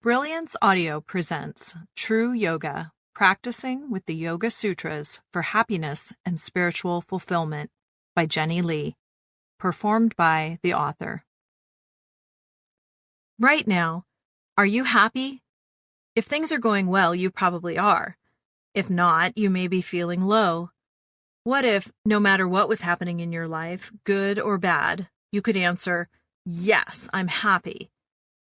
Brilliance Audio presents True Yoga, Practicing with the Yoga Sutras for Happiness and Spiritual Fulfillment by Jennie Lee, performed by the author. Right now, are you happy? If things are going well, you probably are. If not, you may be feeling low. What if, no matter what was happening in your life, good or bad, you could answer, "Yes, I'm happy."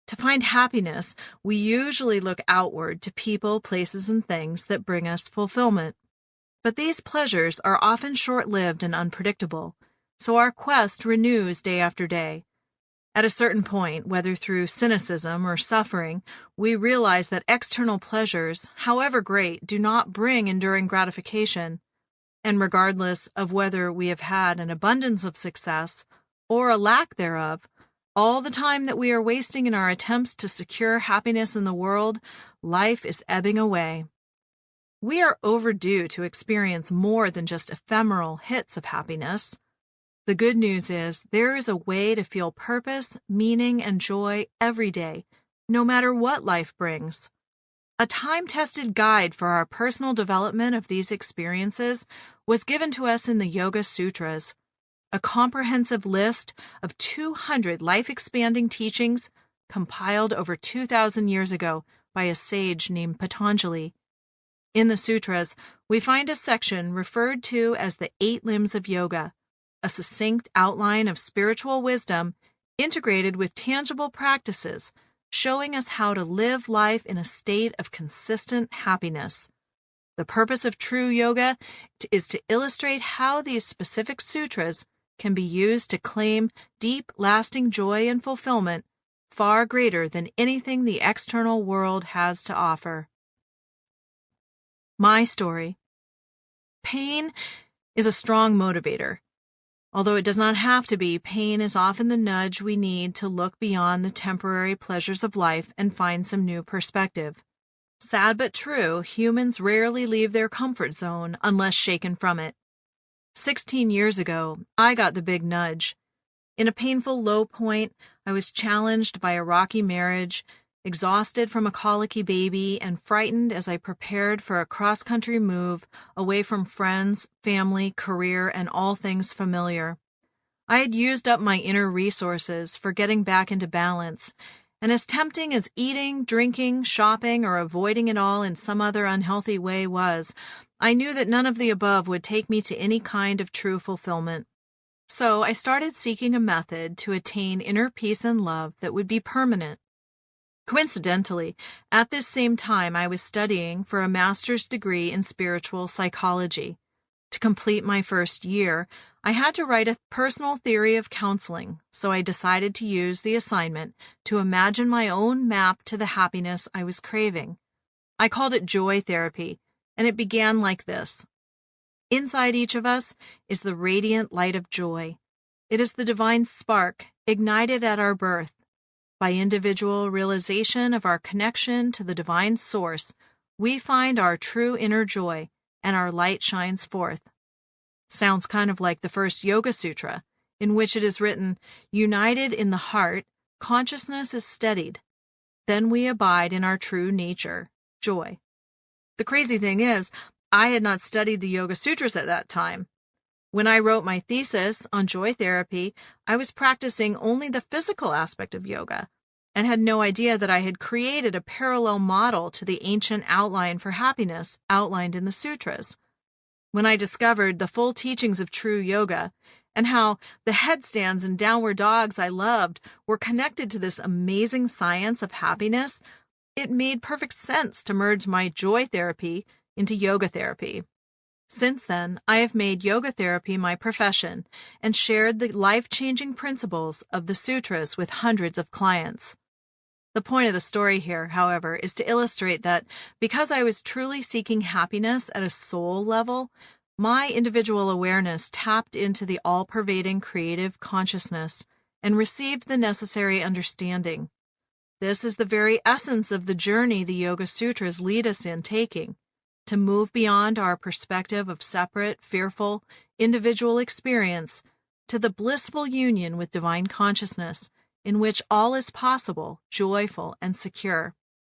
To find happiness, we usually look outward to people, places, and things that bring us fulfillment. But these pleasures are often short-lived and unpredictable, so our quest renews day after day. At a certain point, whether through cynicism or suffering, we realize that external pleasures, however great, do not bring enduring gratification. And regardless of whether we have had an abundance of success or a lack thereof, all the time that we are wasting in our attempts to secure happiness in the world, life is ebbing away. We are overdue to experience more than just ephemeral hits of happiness. The good news is there is a way to feel purpose, meaning, and joy every day, no matter what life brings. A time-tested guide for our personal development of these experiences was given to us in the Yoga Sutras, a comprehensive list of 200 life-expanding teachings compiled over 2,000 years ago by a sage named Patanjali. In the sutras, we find a section referred to as the 8 limbs of yoga, a succinct outline of spiritual wisdom integrated with tangible practices, showing us how to live life in a state of consistent happiness. The purpose of true yoga is to illustrate how these specific sutras can be used to claim deep, lasting joy and fulfillment far greater than anything the external world has to offer. My story. Pain is a strong motivator. Although it does not have to be, pain is often the nudge we need to look beyond the temporary pleasures of life and find some new perspective. Sad but true, humans rarely leave their comfort zone unless shaken from it. 16 years ago, I got the big nudge. In a painful low point, I was challenged by a rocky marriage, exhausted from a colicky baby, and frightened as I prepared for a cross-country move away from friends, family, career, and all things familiar. I had used up my inner resources for getting back into balance, and as tempting as eating, drinking, shopping, or avoiding it all in some other unhealthy way was, I knew that none of the above would take me to any kind of true fulfillment. So I started seeking a method to attain inner peace and love that would be permanent. Coincidentally, at this same time I was studying for a master's degree in spiritual psychology. To complete my first year, I had to write a personal theory of counseling, so I decided to use the assignment to imagine my own map to the happiness I was craving. I called it joy therapy, and it began like this. Inside each of us is the radiant light of joy. It is the divine spark ignited at our birth. By individual realization of our connection to the divine source, we find our true inner joy, and our light shines forth. Sounds kind of like the first Yoga Sutra, in which it is written, "United in the heart, consciousness is steadied. Then we abide in our true nature, joy." The crazy thing is, I had not studied the Yoga Sutras at that time. When I wrote my thesis on joy therapy, I was practicing only the physical aspect of yoga and had no idea that I had created a parallel model to the ancient outline for happiness outlined in the sutras. When I discovered the full teachings of true yoga and how the headstands and downward dogs I loved were connected to this amazing science of happiness, it made perfect sense to merge my joy therapy into yoga therapy. Since then, I have made yoga therapy my profession and shared the life-changing principles of the sutras with hundreds of clients. The point of the story here, however, is to illustrate that because I was truly seeking happiness at a soul level, my individual awareness tapped into the all-pervading creative consciousness and received the necessary understanding. This is the very essence of the journey the Yoga Sutras lead us in taking, to move beyond our perspective of separate, fearful, individual experience to the blissful union with divine consciousness, in which all is possible, joyful, and secure.